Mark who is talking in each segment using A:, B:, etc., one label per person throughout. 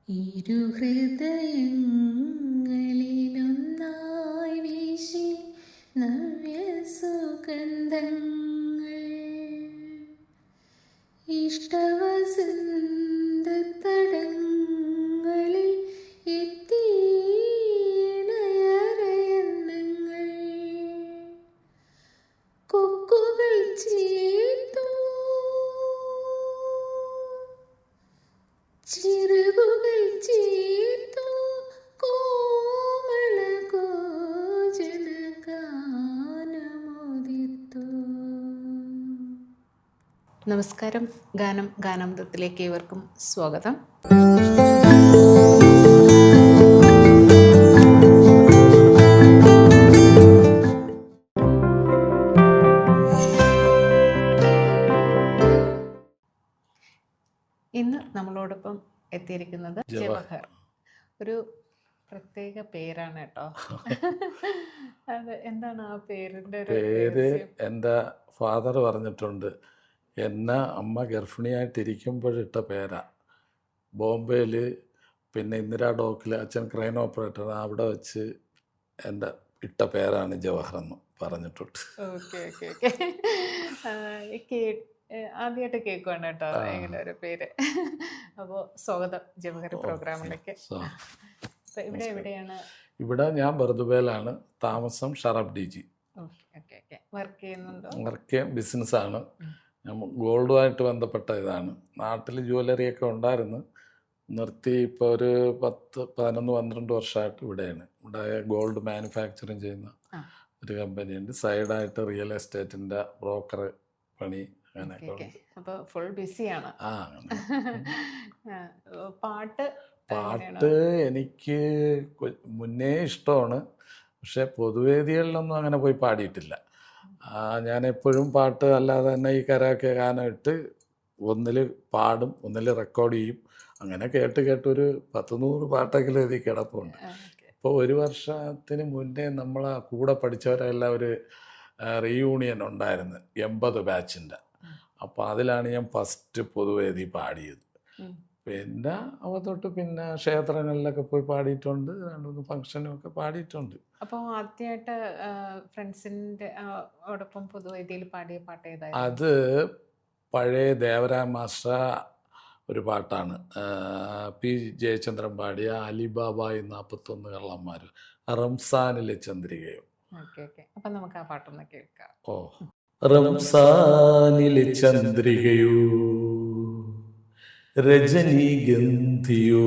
A: ഇരുഹൃദയങ്ങളിലൊന്നായി വീശി നവ്യസുഗന്ധങ്ങൾ ഇഷ്ടവസന്തതടങ്ങളിൽ എത്തിയിണയറയന്നങ്ങൾ കൊക്കുകൾ ചേർത്തു ചിറകുകൾ ചേർത്തു കോമളഗോജനഗാനമോദിത്തു. നമസ്കാരം. ഗാനാമൃതത്തിലേക്ക് ഏവർക്കും സ്വാഗതം. ഇന്ന് നമ്മളോടൊപ്പം എത്തിയിരിക്കുന്നത് ജവഹർ. ഒരു പ്രത്യേക പേരാണ് കേട്ടോ. അത് എന്താണ് ആ പേരിന്റെ
B: പേര്? എൻ്റെ ഫാദർ പറഞ്ഞിട്ടുണ്ട്, എന്നെ അമ്മ ഗർഭിണിയായിട്ടിരിക്കുമ്പോഴിട്ട പേരാ. ബോംബെയിൽ പിന്നെ ഇന്ദിരാ ഡോക്കിൽ അച്ഛൻ ക്രെയിൻ ഓപ്പറേറ്റർ, അവിടെ വെച്ച് എൻ്റെ ഇട്ട പേരാണ് ജവഹർ എന്ന് പറഞ്ഞിട്ടുണ്ട്.
A: Okay okay okay. ആദ്യമായിട്ട് കേൾക്കുവാണ് കേട്ടോ ഇങ്ങനെ ഒരു പേര്. അപ്പോൾ സ്വാഗതം ജവഹർ പ്രോഗ്രാമിലേക്ക്. ഇവിടെ എവിടെയാണ്?
B: ഇവിടെ ഞാൻ ബർദുബയിലാണ് താമസം, ഷറഫ് ഡി ജി.
A: വർക്ക് ചെയ്യുന്നുണ്ടോ?
B: വർക്ക് ബിസിനസ്സാണ്. ഗോൾഡുമായിട്ട് ബന്ധപ്പെട്ട ഇതാണ്. നാട്ടിൽ ജ്വല്ലറിയൊക്കെ ഉണ്ടായിരുന്നു, നിർത്തി. ഇപ്പോൾ ഒരു 10-11-12 വർഷമായിട്ട് ഇവിടെയാണ്. ഇവിടെ ഗോൾഡ് മാനുഫാക്ചറിങ് ചെയ്യുന്ന ഒരു കമ്പനിയുണ്ട്. സൈഡായിട്ട് റിയൽ എസ്റ്റേറ്റിൻ്റെ ബ്രോക്കർ പണി അങ്ങനെയൊക്കെ.
A: അപ്പോൾ ഫുൾ ബിസിയാണ്. പാട്ട്
B: എനിക്ക് മുന്നേ ഇഷ്ടമാണ്, പക്ഷെ പൊതുവേദികളിലൊന്നും അങ്ങനെ പോയി പാടിയിട്ടില്ല. ഞാനെപ്പോഴും പാട്ട് അല്ലാതെ തന്നെ ഈ കരാക്കെ ഗാനം ഇട്ട് ഒന്നിൽ പാടും, ഒന്നിൽ റെക്കോർഡ് ചെയ്യും. അങ്ങനെ കേട്ട് കേട്ടൊരു 10-100 പാട്ടെങ്കിലും എഴുതി കിടപ്പുണ്ട്. ഇപ്പോൾ ഒരു വർഷത്തിന് മുന്നേ നമ്മളെ കൂടെ പഠിച്ചവരെല്ലാം ഒരു റീയൂണിയൻ ഉണ്ടായിരുന്നു 80 ബാച്ചിൻ്റെ. അപ്പോൾ അതിലാണ് ഞാൻ ഫസ്റ്റ് പൊതുവേദി പാടിയത്. പിന്നെ അവ തൊട്ട് പിന്നെ ക്ഷേത്രങ്ങളിലൊക്കെ പോയി പാടിയിട്ടുണ്ട്, 2-3 ഫംഗ്ഷനുമൊക്കെ പാടിയിട്ടുണ്ട്.
A: അപ്പോൾ ആദ്യമായിട്ട് ഫ്രണ്ട്സിൻ്റെ ഓടൊപ്പം പൊതുവേദിയിൽ പാടിയ പാട്ട് ഏതായിരുന്നു?
B: അത് പഴയ ദേവരാം മാസ്റ്റർ ഒരു പാട്ടാണ്, പി ജയചന്ദ്രൻ പാടിയ അലിബാബായി 41 കള്ളന്മാർ, റംസാനിലെ ചന്ദ്രികയോ.
A: അപ്പം നമുക്ക് ആ പാട്ടൊന്ന് കേൾക്കാം.
B: ഓ, റംസാനിലെ ചന്ദ്രികയോ രജനീഗന്ധിയോ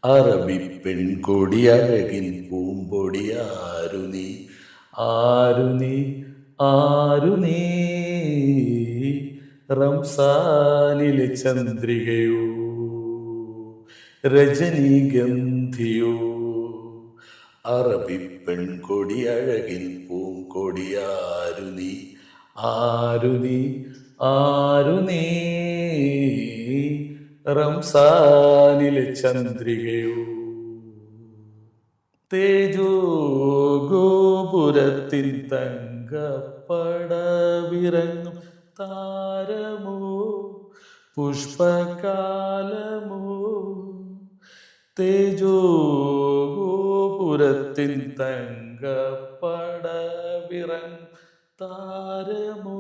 B: അറബി പെൺകൊടി അഴകിൻ പൂമ്പൊടി ആരു നീ ആരു നീ ആരു നീ റംസാനിലെ ചന്ദ്രികയോ രജനീഗന്ധിയോ അറബി പെൺകൊടി അഴകിൻ പൂങ്കൊടി ആരു നീ ആരു നീ ആരു നീ റംസാനിലെ ചന്ദ്രികയോ. തേജോ ഗോപുരത്തിൽ തങ്കപ്പടവിറങ്ങും താരമോ പുഷ്പകാലമോ. തേജോ ഗോപുരത്തിൽ തങ്കപ്പടവിറങ്ങും താരമോ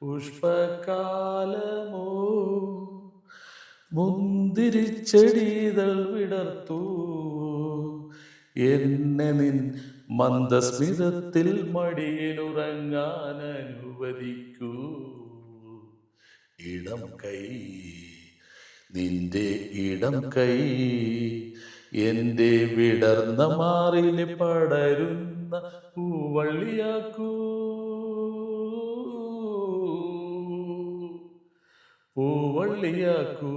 B: പുഷ്പകാലമോ. മുന്തിരിച്ചെടികൾ വിടർത്തു എന്നെ നിൻ മന്ദസ്മിതത്തിൽ മടിയിലുറങ്ങാൻ അനുവദിക്കൂ. ഇടം കൈ നിന്റെ ഇടം കൈ എൻ്റെ വിടർന്ന മാറിൽ പടരുന്ന പൂവള്ളിയാക്കൂ പൂവള്ളിയാക്കൂ.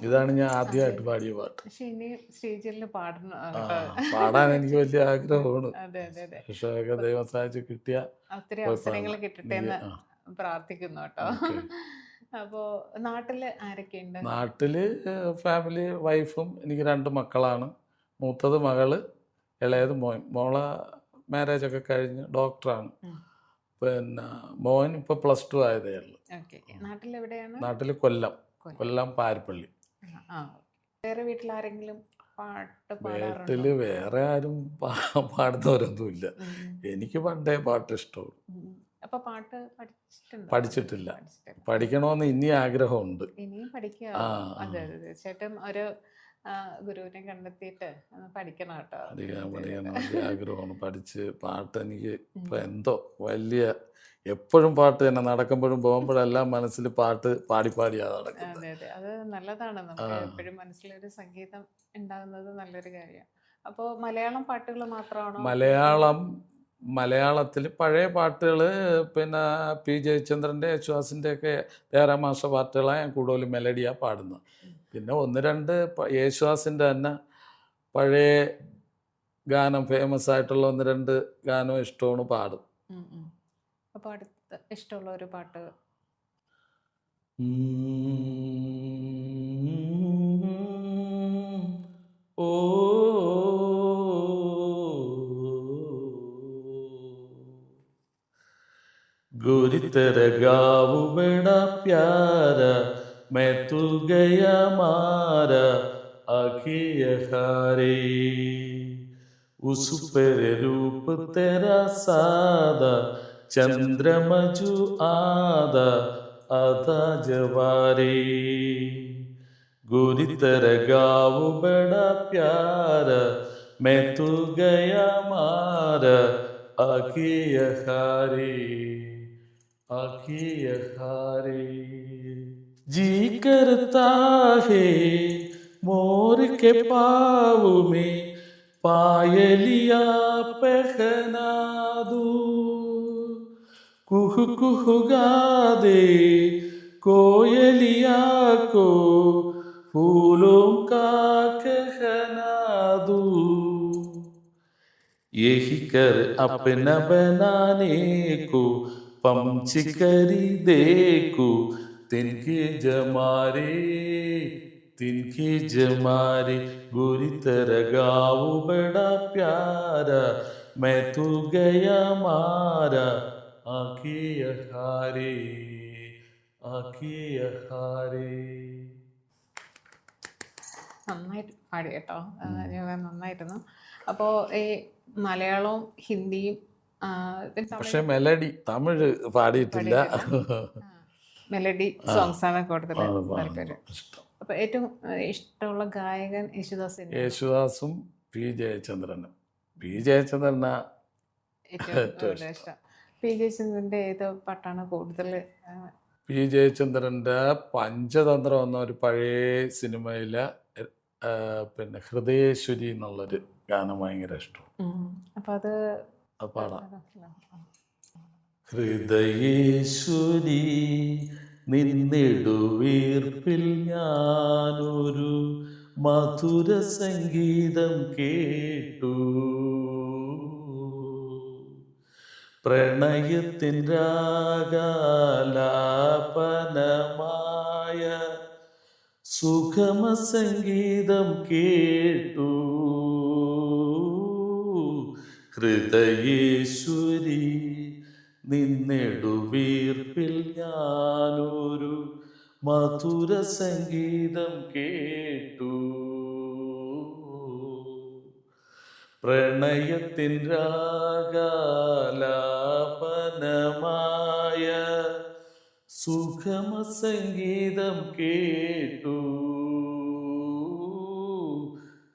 B: ഇതാണ് ഞാൻ ആദ്യമായിട്ട് പാടിയ പാട്ട്. പാടാൻ എനിക്ക് വലിയ ആഗ്രഹമാണ്, പക്ഷേ ദൈവം സഹായിച്ച് കിട്ടിയ
A: അവസരങ്ങൾ കിട്ടട്ടെ എന്ന് പ്രാർത്ഥിക്കുന്നു കേട്ടോ. അപ്പോൾ നാട്ടില് ആരൊക്കെയുണ്ട്?
B: നാട്ടില് ഫാമിലി, വൈഫും എനിക്ക് 2 മക്കളാണ്. മൂത്തത് മകള്, ഇളയത് മോൻ. മോളെ മാരേജൊക്കെ കഴിഞ്ഞ് ഡോക്ടറാണ്. പിന്നെ മോൻ ഇപ്പോൾ +2 ആയതേ ഉള്ളൂ.
A: ഓക്കെ. നാട്ടിലെവിടെയാണ്?
B: നാട്ടിൽ കൊല്ലം,
A: കൊല്ലം.
B: കൊല്ലം പാരിപ്പള്ളി.
A: ആ. വേറെ വീട്ടിൽ ആരെങ്കിലും പാട്ട് പാടാറുണ്ടോ?
B: വീട്ടിൽ വേറെ ആരും പാടുന്നവരൊന്നുമില്ല. എനിക്ക് പണ്ടേ പാട്ട് ഇഷ്ടമാണ്.
A: അപ്പൊ പാട്ട് പഠിച്ചിട്ടുണ്ടോ?
B: പഠിച്ചിട്ടില്ല. പഠിക്കണമെന്ന് ഇനി ആഗ്രഹമുണ്ട്.
A: ഇനിയും പഠിക്കുക.
B: ആ
A: അതെ അതെ തീർച്ചയായിട്ടും ഒരു ഗുരുവിനെ കണ്ടെത്തിയിട്ട് പഠിക്കണം കേട്ടോ.
B: പഠിക്കണം ആഗ്രഹമാണ്. പഠിച്ച് പാട്ട് എനിക്ക് ഇപ്പം എന്തോ വലിയ എപ്പോഴും പാട്ട് തന്നെ, നടക്കുമ്പോഴും പോകുമ്പോഴെല്ലാം മനസ്സിൽ പാട്ട് പാടി പാടിയാണ് നടക്കുന്നത്.
A: അതെ അതെ അത് നല്ലതാണ്. നമുക്ക് എപ്പോഴും മനസ്സിലൊരു സംഗീതം ഉണ്ടാകുന്നത് നല്ലൊരു കാര്യമാണ്. അപ്പോൾ മലയാളം പാട്ടുകൾ മാത്രമാണോ?
B: മലയാളത്തിൽ പഴയ പാട്ടുകൾ, പിന്നെ പി ജയചന്ദ്രൻ്റെ, യേശുദാസിൻ്റെ ഒക്കെ ദേവരാമാഷ പാട്ടുകളാണ് ഞാൻ കൂടുതലും മെലഡിയാണ് പാടുന്നത്. പിന്നെ 1-2 യേശുദാസിൻ്റെ തന്നെ പഴയ ഗാനം, ഫേമസ് ആയിട്ടുള്ള 1-2 ഗാനം ഇഷ്ടമാണ്, പാടും.
A: അപ്പോൾ അടുത്ത ഇഷ്ടമുള്ള ഒരു പാട്ട്?
B: ഓ गोरी तेरा गाँव बड़ा प्यारा, मैं तू गया मारा आखियाँ हारे, उस पर रूप तेरा सादा, चंद्रमा जो आधा आधा जवारे, गोरी तेरा गाँव बड़ा प्यारा, मैं तू गया मारा आखियाँ हारे, आखियाँ हारे, जी करता है मोर के पाँव में पायलिया पहना दूं, कुह कुह गा दे कोयलिया को फूलों का कहना दूं, यही कर अपना बनाने को पंचकरी देखो, तिनके जमारे, गोरी तेरा गाँव बड़ा प्यारा, मैं तू गया मारा आखियाँ हारे, आखियाँ हारे.
A: നന്നായിട്ട് പാടി കേട്ടോ. നന്നായിരുന്നു. അപ്പോൾ ഈ മലയാളവും ഹിന്ദിയും
B: പക്ഷെ മെലഡി തമിഴ് പാടിയിട്ടില്ല.
A: മെലഡി സോങ്സ് ആണ് കൂടുതൽ താല്പര്യം. അപ്പൊ ഏറ്റവും ഇഷ്ടമുള്ള ഗായകൻ
B: യേശുദാസും പി ജയചന്ദ്രനും. പി ജയചന്ദ്രനാ
A: ഏറ്റവും ഇഷ്ടം. പി ജയചന്ദ്രന്റെ ഏത് പാട്ടാണ് കൂടുതൽ?
B: പി ജയചന്ദ്രന്റെ പഞ്ചതന്ത്രം എന്ന ഒരു പഴയ സിനിമയിലെ പിന്നെ ഹൃദയേശ്വരി എന്നുള്ളൊരു ഗാനം ഭയങ്കര ഇഷ്ടം.
A: അപ്പൊ അത്
B: പാടാം. ഹൃദയേശ്വരി നിന്നിടുവീർപ്പിൽ ഞാനൊരു മധുര സംഗീതം കേട്ടു, പ്രണയത്തിൻ രാഗാലാപനമായ സുഖമ സംഗീതം കേട്ടു, ഹൃദയേശ്വരി നിന്നെടുവീർപ്പിൽ ഞാനൊരു മധുര സംഗീതം കേട്ടു, പ്രണയത്തിൻ രാഗാലാപനമായ സുഖമ സംഗീതം കേട്ടു,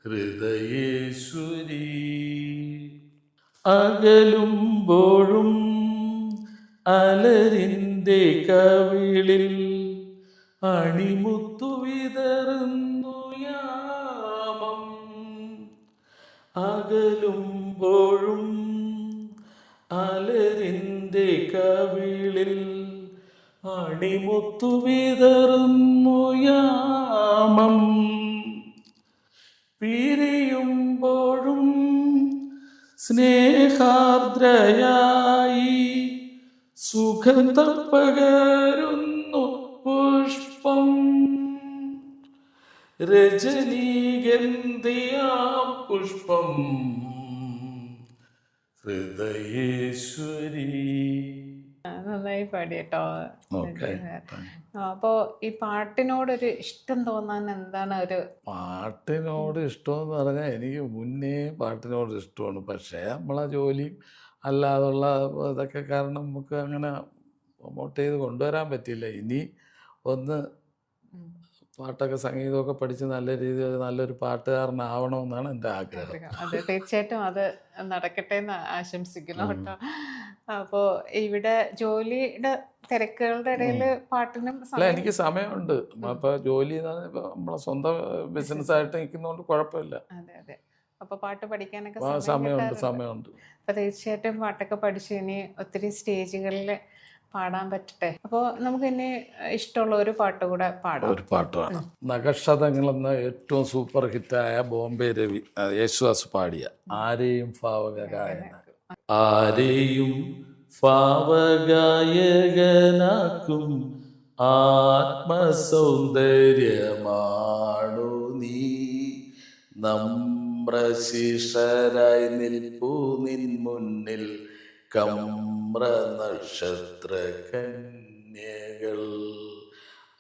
B: ഹൃദയേശ്വരി. അകലുമ്പോഴും അലരിൻ്റെ കവിളിൽ അണിമുത്തു വിതറുന്നു യാമം, അകലുമ്പോഴും അലരിൻ്റെ കവിളിൽ അണിമുത്തു വിതറുന്നു യാമം, പിരിയുമ്പോഴും സ്നേഹാർദ്രയായി സുഗന്ധം പകരുന്നു പുഷ്പം, രജനീഗന്ധിയാം പുഷ്പം, ഹൃദയേശ്വരി.
A: നന്നായി പാടി കേട്ടോ.
B: ഓക്കെ.
A: അപ്പോൾ ഈ പാട്ടിനോടൊരു ഇഷ്ടം തോന്നാൻ എന്താണ് ഒരു
B: പാട്ടിനോട് ഇഷ്ടമെന്ന് പറഞ്ഞാൽ എനിക്ക് മുന്നേ പാട്ടിനോട് ഇഷ്ടമാണ്. പക്ഷേ നമ്മളെ ജോലിയും അല്ലാതുള്ള ഇതൊക്കെ കാരണം നമുക്ക് അങ്ങനെ പ്രൊമോട്ട് ചെയ്ത് കൊണ്ടുവരാൻ പറ്റില്ല. ഇനി ഒന്ന്
A: ഉം,
B: പാട്ടൊക്കെ സംഗീതമൊക്കെ പഠിച്ച് നല്ല രീതിയിൽ നല്ലൊരു പാട്ടുകാരനാവണമെന്നാണ് എൻ്റെ ആഗ്രഹം.
A: ആഗ്രഹം? അതെ, തീർച്ചയായിട്ടും അത് നടക്കട്ടെ എന്ന് ആശംസിക്കുന്നു കേട്ടോ. അപ്പോൾ ഇവിടെ ജോലിയുടെ തിരക്കുകളുടെ ഇടയിൽ പാട്ടിനും
B: അല്ല,
A: സമയം.
B: എനിക്ക് സമയമുണ്ട്. ഇപ്പോൾ ജോലി എന്ന് പറഞ്ഞാൽ ഇപ്പോൾ നമ്മളെ സ്വന്തം ബിസിനസ്സായിട്ട് നിൽക്കുന്നതുകൊണ്ട് കുഴപ്പമില്ല.
A: അതെ അതെ. അപ്പോൾ പാട്ട് പഠിക്കാനൊക്കെ
B: ആ,
A: സമയം
B: സമയമുണ്ട്
A: കിട്ടാറുണ്ട്.
B: സമയമുണ്ട്.
A: അപ്പോൾ തീർച്ചയായിട്ടും പാട്ടൊക്കെ പഠിച്ച് ഇനി ഒത്തിരി സ്റ്റേജുകളിൽ പാടാൻ പറ്റട്ടെ. അപ്പോൾ നമുക്ക് ഇനി ഇഷ്ടമുള്ള ഒരു പാട്ട് കൂടെ പാടാം.
B: ഒരു പാട്ടുമാണ് നഖക്ഷതങ്ങളെന്ന ഏറ്റവും സൂപ്പർ ഹിറ്റായ ബോംബെ രവി യേശുദാസ് പാടിയ ആരെയും ഭാവഗായകന. ആരെയും ഭാവഗായകനാക്കും ആത്മസൗന്ദര്യമാണു നീ, നമ്രശിഷരായി നിൽപ്പൂ നിൻ മുന്നിൽ കമ്ര നക്ഷത്ര കന്യകൾ.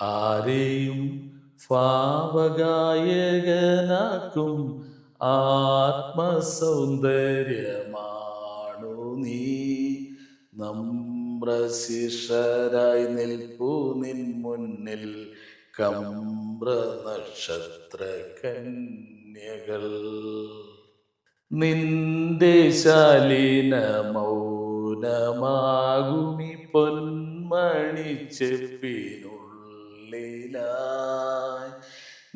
B: ആരെയും ഭാവഗായകനാക്കും ആത്മസൗന്ദര്യമാണു നീ, നമ്രശിഷരായി നിൽപ്പൂ നിൻ മുന്നിൽ കമ്ര നക്ഷത്ര കന്യകൾ. നിന്റെ ശാലീന മൗനമാകുമി പൊന്മണി ചെപ്പിനുള്ളിലായി,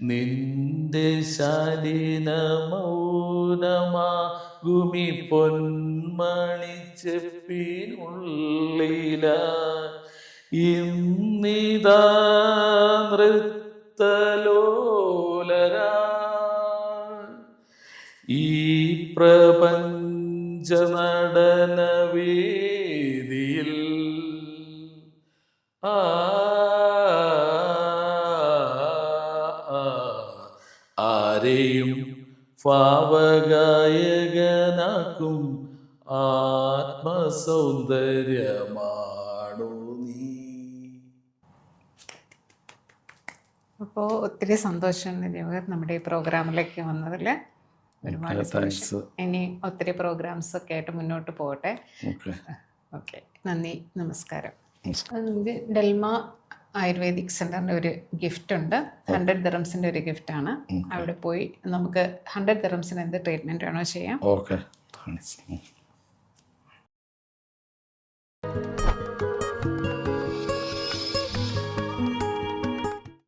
B: നിന്റെ ശാലീന മൗനമാകുമി പൊന്മണി ചെപ്പിനുള്ളിലായി, ഇന്നിതാ നൃത്തലോലരാ ഈ പ്രപഞ്ച നടനവേദിയിൽ. ആരെയും ഭാവഗായകനാക്കും ആത്മസൗന്ദര്യമാണു നീ.
A: അപ്പോൾ ഒത്തിരി സന്തോഷമുണ്ട് ജവഹർ നമ്മുടെ ഈ പ്രോഗ്രാമിലേക്ക് വന്നതിൽ. ഒരുപാട് സന്തോഷം. ഇനി ഒത്തിരി പ്രോഗ്രാംസ് ഒക്കെ ആയിട്ട് മുന്നോട്ട് പോകട്ടെ. ഓക്കെ, നന്ദി, നമസ്കാരം. നമുക്ക് ഡെൽമ ആയുർവേദിക് സെൻ്ററിൻ്റെ ഒരു ഗിഫ്റ്റ് ഉണ്ട്. 100 ദിറംസിൻ്റെ ഒരു ഗിഫ്റ്റാണ്. അവിടെ പോയി നമുക്ക് 100 ദിറംസിന് എന്ത് ട്രീറ്റ്മെൻറ്റ് ആണോ ചെയ്യാം.
B: ഓക്കെ.